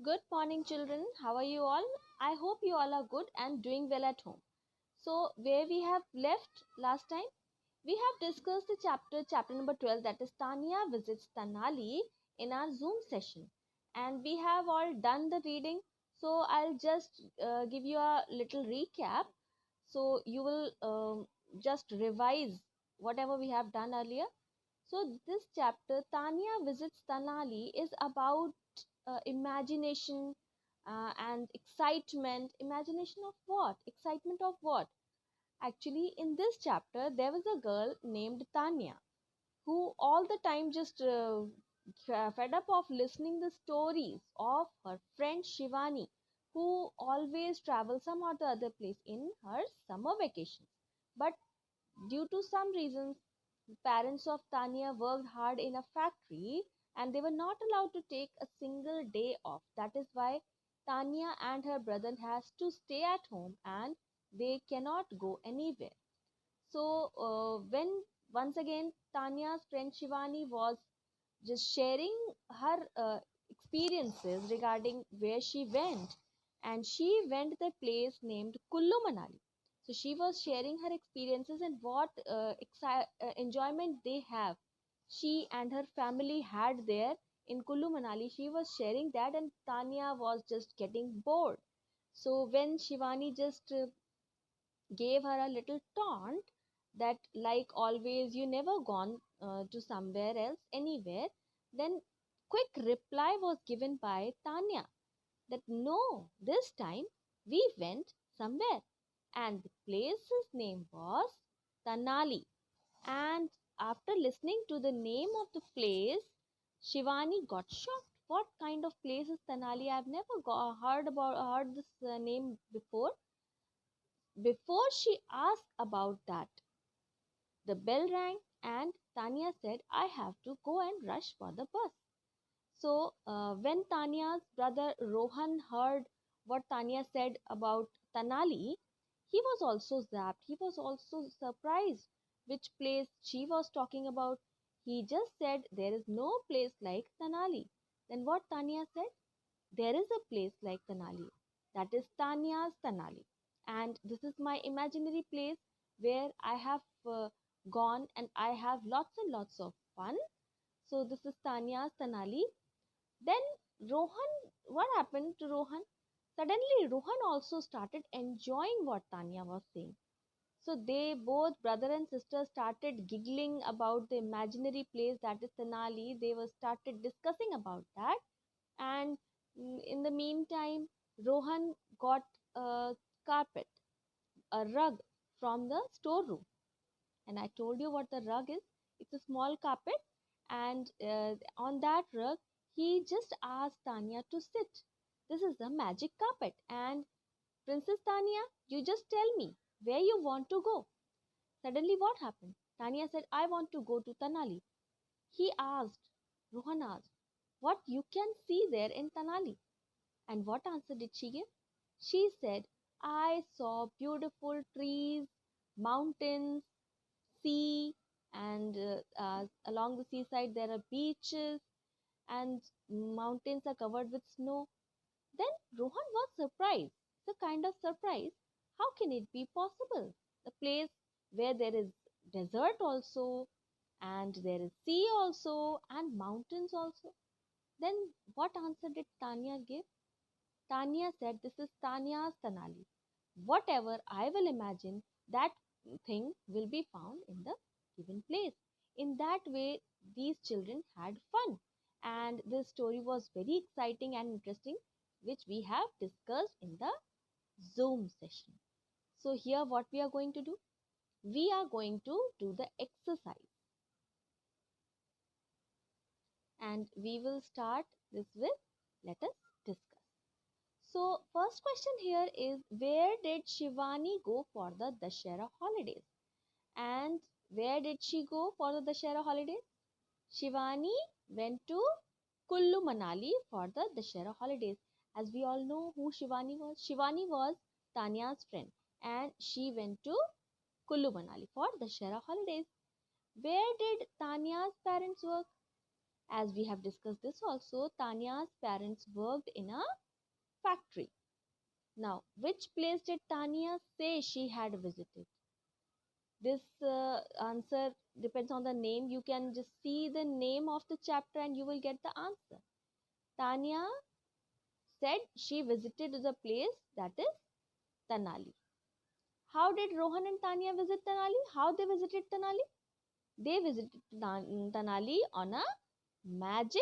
Good morning, children. How are you all? I hope you all are good and doing well at home. So, where we have left last time, we have discussed the chapter number 12, that is Tanya visits Tanali, in our Zoom session. And we have all done the reading. So, I'll just give you a little recap. So, you will just revise whatever we have done earlier. So, this chapter, Tanya visits Tanali, is about imagination and excitement. Imagination of what? Excitement of what? Actually, in this chapter, there was a girl named Tanya who all the time just fed up of listening the stories of her friend Shivani, who always travels some or the other place in her summer vacations. But due to some reasons, parents of Tanya worked hard in a factory and they were not allowed to take a single day off. That is why Tanya and her brother has to stay at home and they cannot go anywhere. So when once again Tanya's friend Shivani was just sharing her experiences regarding where she went, and she went the place named Kullu Manali. So she was sharing her experiences and what enjoyment they have. She and her family had there in Kullu Manali. She was sharing that, and Tanya was just getting bored. So when Shivani just gave her a little taunt that, like always, you never gone to somewhere else, anywhere, then quick reply was given by Tanya that no, this time we went somewhere, and the place's name was Tanali. And after listening to the name of the place, Shivani got shocked. What kind of place is Tanali? I've never heard this name before. Before she asked about that, the bell rang and Tanya said, I have to go and rush for the bus. So, when Tanya's brother Rohan heard what Tanya said about Tanali, he was also zapped. He was also surprised which place she was talking about. He just said, there is no place like Tanali. Then what Tanya said? There is a place like Tanali. That is Tanya's Tanali. And this is my imaginary place where I have gone and I have lots and lots of fun. So this is Tanya's Tanali. Then Rohan, what happened to Rohan? Suddenly Rohan also started enjoying what Tanya was saying. So they both, brother and sister, started giggling about the imaginary place that is Tenali. They were started discussing about that, and in the meantime, Rohan got a carpet, a rug from the storeroom, and I told you what the rug is. It's a small carpet, and on that rug, he just asked Tanya to sit. This is the magic carpet, and Princess Tanya, you just tell me where you want to go. Suddenly, what happened? Tanya said, I want to go to Tanali. He asked, Rohan asked, what you can see there in Tanali? And what answer did she give? She said, I saw beautiful trees, mountains, sea, and along the seaside there are beaches, and mountains are covered with snow. Then Rohan was surprised. It's a kind of surprise. How can it be possible? The place where there is desert also, and there is sea also, and mountains also. Then what answer did Tanya give? Tanya said, this is Tanya's Tanali. Whatever I will imagine, that thing will be found in the given place. In that way, these children had fun. And this story was very exciting and interesting, which we have discussed in the Zoom session. So, here what we are going to do? We are going to do the exercise. And we will start this with, let us discuss. So, first question here is, where did Shivani go for the Dashera holidays? And where did she go for the Dashera holidays? Shivani went to Kullu Manali for the Dashera holidays. As we all know who Shivani was. Shivani was Tanya's friend, and she went to Kullu Manali for Dashera holidays. Where did Tanya's parents work? As we have discussed this also, Tanya's parents worked in a factory. Now, which place did Tanya say she had visited? This answer depends on the name. You can just see the name of the chapter and you will get the answer. Tanya said she visited the place that is Tanali. How did Rohan and Tanya visit Tanali? How they visited Tanali? They visited Tanali on a magic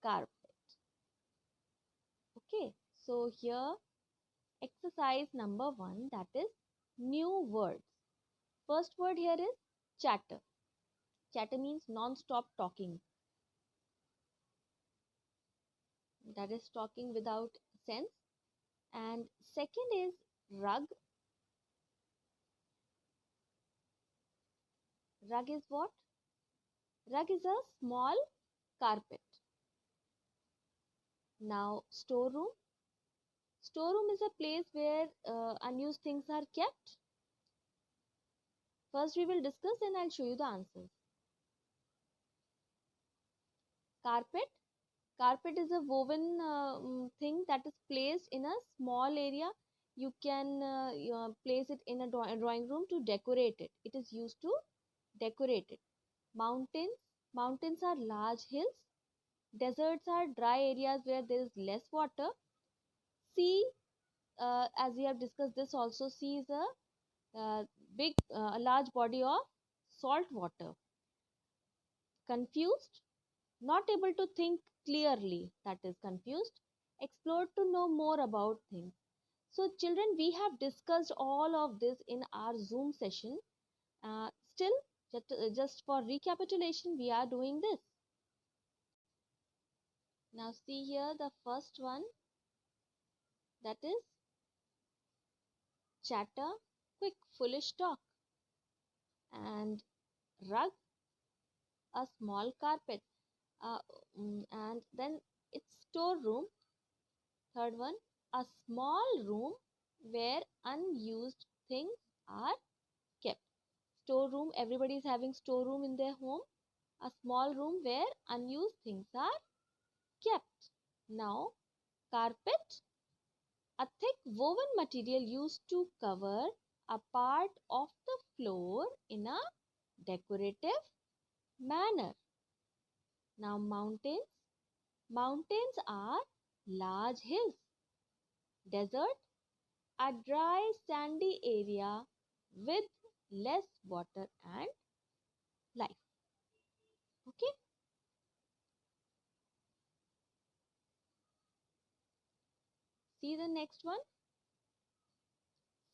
carpet. Okay, so here exercise number 1, that is new words. First word here is chatter. Chatter means non-stop talking. That is talking without sense. And second is rug. Rug is what? Rug is a small carpet. Now storeroom. Storeroom is a place where unused things are kept. First we will discuss and I'll show you the answers. Carpet. Carpet is a woven thing that is placed in a small area. You can place it in a drawing room to decorate it. It is used to decorate it. Mountains. Mountains are large hills. Deserts are dry areas where there is less water. Sea, as we have discussed this also, sea is a large body of salt water. Confused, not able to think clearly, that is confused. Explored, to know more about things. So children, we have discussed all of this in our Zoom session. Still, just for recapitulation, we are doing this. Now see here the first one, that is chatter, quick foolish talk. And rug, a small carpet. uh, and then it's storeroom. Third one, a small room where unused things are kept. Storeroom, everybody is having storeroom in their home. A small room where unused things are kept. Now carpet, a thick woven material used to cover a part of the floor in a decorative manner. Now mountains. Mountains are large hills. Desert, a dry sandy area with less water and life. Okay. See the next one.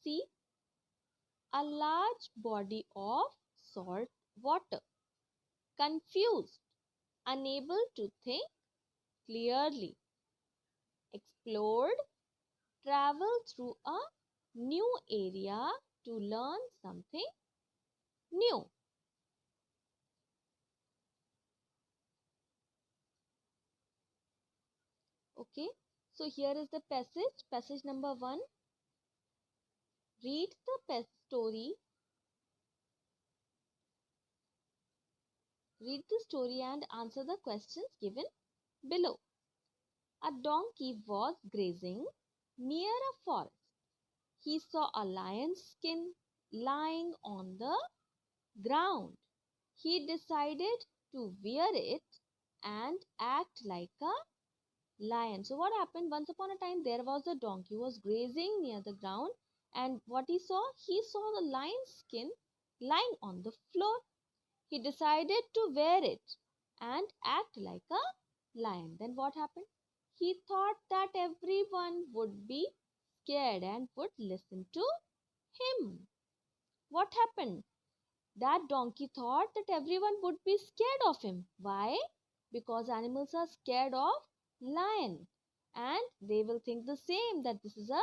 See, a large body of salt water. Confused, unable to think clearly. Explored, travel through a new area to learn something new. Okay, so here is the passage. Passage number 1. Read the story. Read the story and answer the questions given below. A donkey was grazing near a forest. He saw a lion's skin lying on the ground. He decided to wear it and act like a lion. So what happened? Once upon a time there was a donkey who was grazing near the ground, and what he saw? He saw the lion's skin lying on the floor. He decided to wear it and act like a lion. Then what happened? He thought that everyone would be scared and would listen to him. What happened? That donkey thought that everyone would be scared of him. Why? Because animals are scared of lion, and they will think the same, that this is a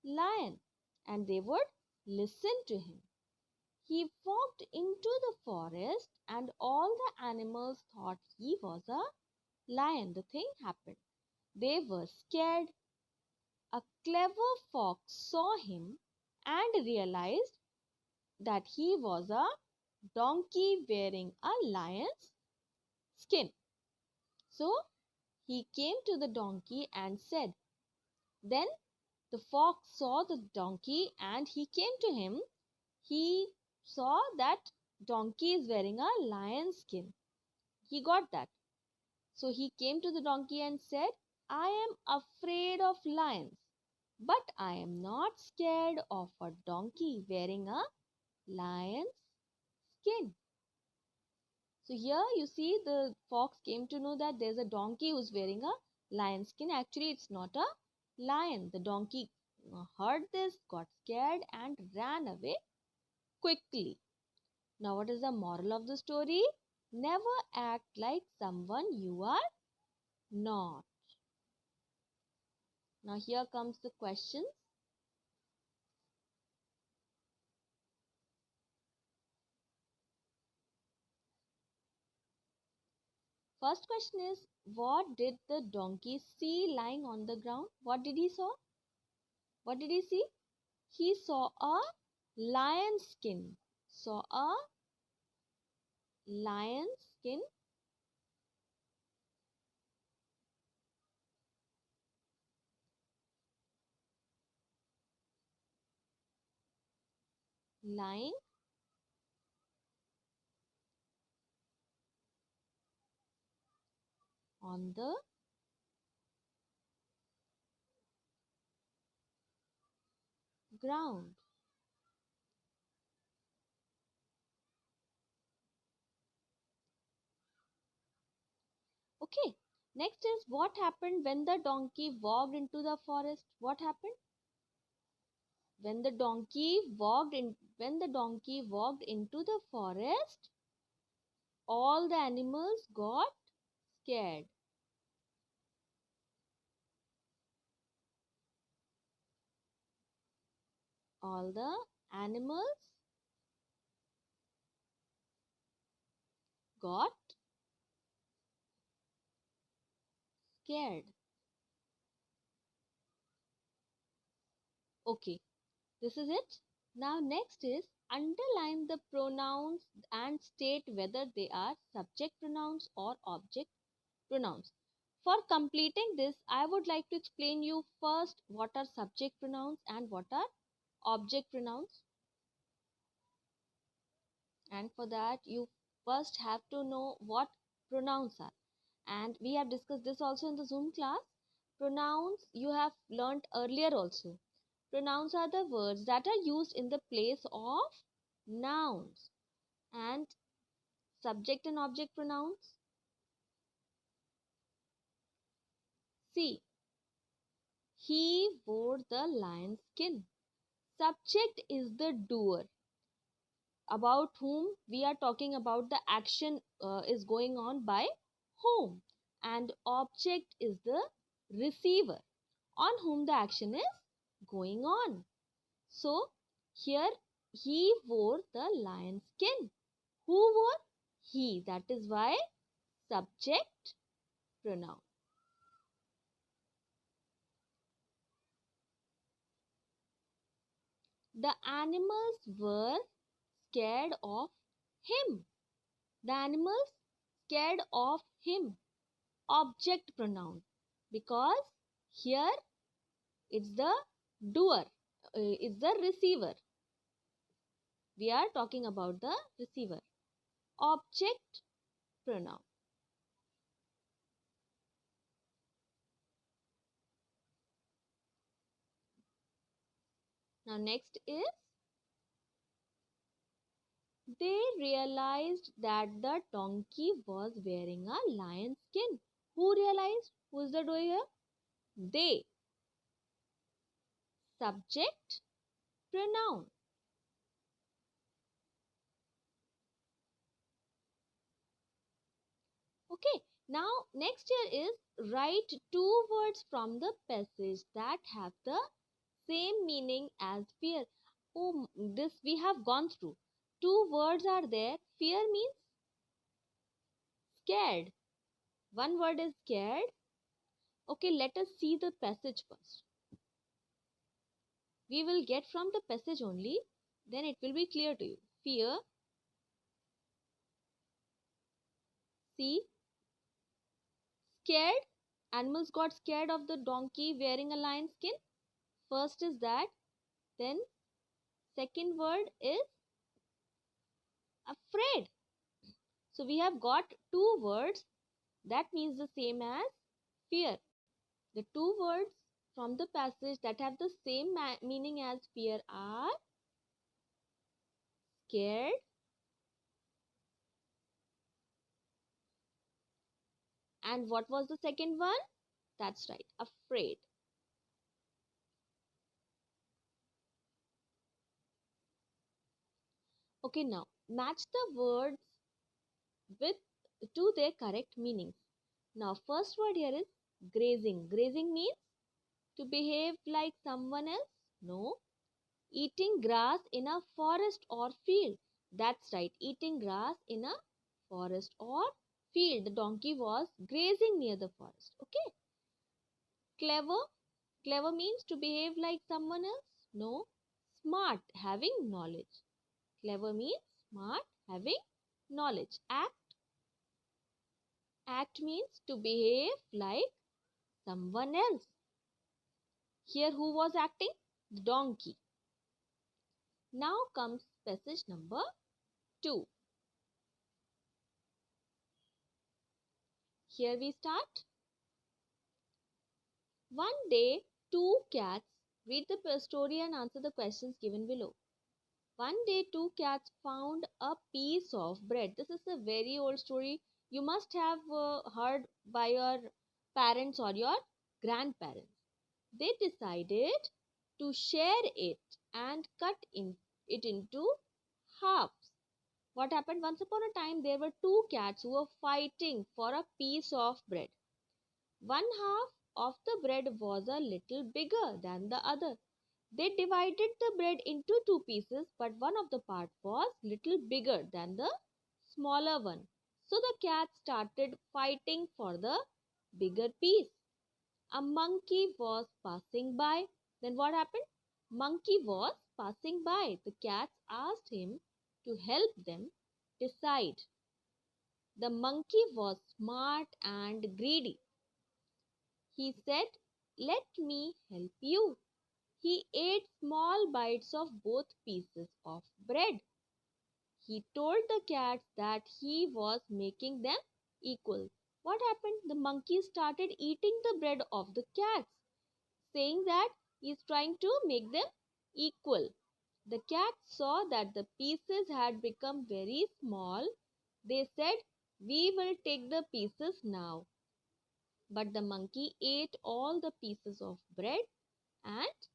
lion, and they would listen to him. He walked into the forest and all the animals thought he was a lion. The thing happened. They were scared. A clever fox saw him and realized that he was a donkey wearing a lion's skin. So he came to the donkey and said, then the fox saw the donkey and he came to him. He saw that donkey is wearing a lion's skin. He got that. So he came to the donkey and said, I am afraid of lions, but I am not scared of a donkey wearing a lion's skin. So here you see the fox came to know that there's a donkey who's wearing a lion skin. Actually, it's not a lion. The donkey heard this, got scared, and ran away quickly. Now, what is the moral of the story? Never act like someone you are not. Now, here comes the questions. First question is, what did the donkey see lying on the ground? What did he saw? What did he see? He saw a lion skin. Saw a lion skin lying on the ground. Okay. Next is, what happened when the donkey walked into the forest? What happened? When the donkey walked into the forest, all the animals got scared. All the animals got scared. Okay, this is it. Now next is, underline the pronouns and state whether they are subject pronouns or object pronouns. For completing this, I would like to explain you first what are subject pronouns and what are object pronouns. And for that, you first have to know what pronouns are. And we have discussed this also in the Zoom class. Pronouns you have learnt earlier also. Pronouns are the words that are used in the place of nouns. And subject and object pronouns. See, he wore the lion's skin. Subject is the doer, about whom we are talking about. The action is going on by whom, and object is the receiver on whom the action is going on. So here, he wore the lion's skin. Who wore? He. That is why subject pronoun. The animals were scared of him. The animals scared of him. Object pronoun, because here it's the doer, it's the receiver. We are talking about the receiver. Object pronoun. Now next is, they realized that the donkey was wearing a lion skin. Who realized? Who is the doer here? They. Subject pronoun. Okay, now next here is, write two words from the passage that have the same meaning as fear. Oh, this we have gone through. Two words are there. Fear means scared. One word is scared. Okay, let us see the passage first. We will get from the passage only, then it will be clear to you. Fear. See, Scared. Animals got scared of the donkey wearing a lion skin. First is that. Then second word is afraid. So we have got two words that means the same as fear. The two words from the passage that have the same meaning as fear are scared and what was the second one? That's right, afraid. Okay, now match the words with to their correct meanings. Now first word here is grazing. Grazing means to behave like someone else? No. Eating grass in a forest or field. That's right, eating grass in a forest or field. The donkey was grazing near the forest. Okay. Clever. Clever means to behave like someone else? No. Smart, having knowledge. Clever means smart, having knowledge. Act. Act means to behave like someone else. Here who was acting? The donkey. Now comes passage number 2. Here we start. One day, two cats read the story and answer the questions given below. One day, two cats found a piece of bread. This is a very old story. You must have heard by your parents or your grandparents. They decided to share it and cut it into halves. What happened? Once upon a time, there were two cats who were fighting for a piece of bread. One half of the bread was a little bigger than the other. They divided the bread into two pieces, but one of the part was little bigger than the smaller one. So the cats started fighting for the bigger piece. A monkey was passing by. Then what happened? Monkey was passing by. The cats asked him to help them decide. The monkey was smart and greedy. He said, "Let me help you." He ate small bites of both pieces of bread. He told the cats that he was making them equal. What happened? The monkey started eating the bread of the cats, saying that he is trying to make them equal. The cats saw that the pieces had become very small. They said, "We will take the pieces now." But the monkey ate all the pieces of bread and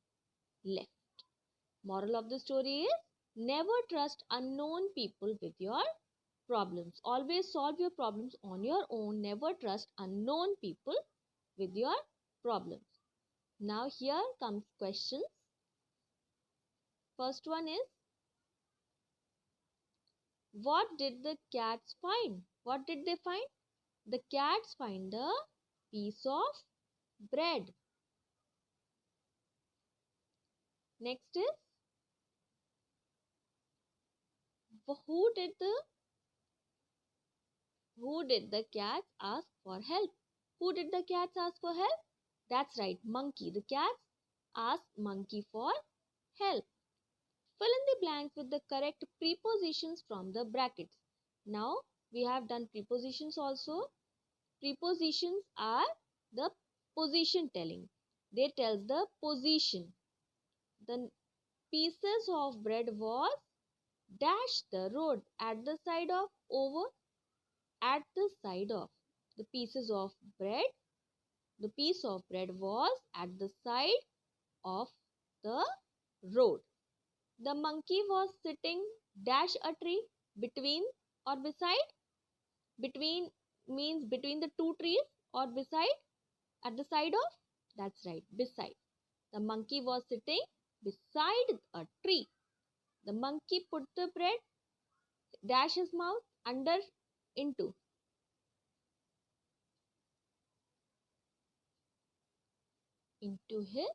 left. Moral of the story is never trust unknown people with your problems. Always solve your problems on your own. Never trust unknown people with your problems. Now here comes questions. First one is, what did the cats find? What did they find? The cats find a piece of bread. Next is, who did the cats ask for help? Who did the cats ask for help? That's right, monkey. The cats asked monkey for help. Fill in the blanks with the correct prepositions from the brackets. Now we have done prepositions also. Prepositions are the position telling. They tells the position. The pieces of bread was dash the road at the side of over at the side of. The pieces of bread, the piece of bread was at the side of the road. The monkey was sitting dash a tree between or beside. Between means between the two trees or beside at the side of. That's right, beside. The monkey was sitting beside a tree. The monkey put the bread dash his mouth under into his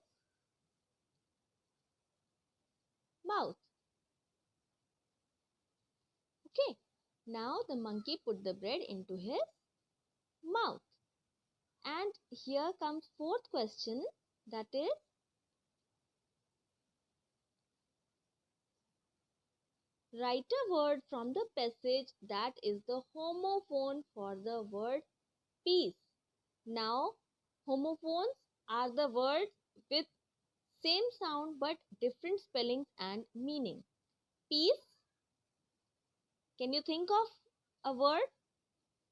mouth. Okay. Now the monkey put the bread into his mouth. And here comes fourth question, that is, write a word from the passage that is the homophone for the word peace. Now, homophones are the words with same sound but different spellings and meaning. Peace, can you think of a word?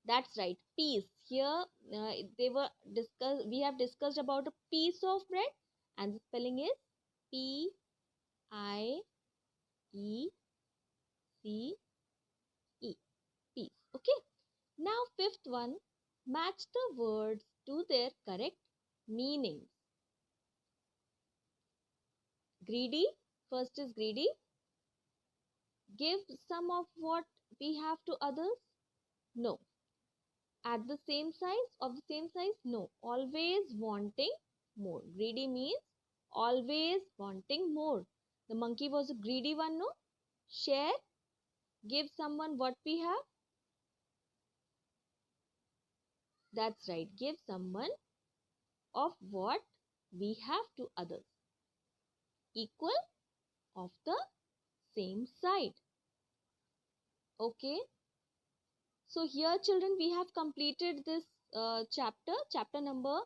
That's right, peace. Here they were discussed. We have discussed about a piece of bread, and the spelling is Piece. Peace. Okay. Now fifth one, match the words to their correct meanings. Greedy. First is greedy. Give some of what we have to others. No. At the same size, of the same size, no. Always wanting more. Greedy means always wanting more. The monkey was a greedy one, no? Share, give someone what we have. That's right, give someone of what we have to others. Equal, of the same side. Okay, so here children, we have completed this chapter number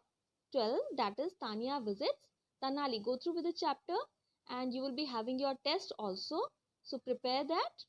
12, that is Tanya visits Tanali. Go through with the chapter and you will be having your test also, so prepare that.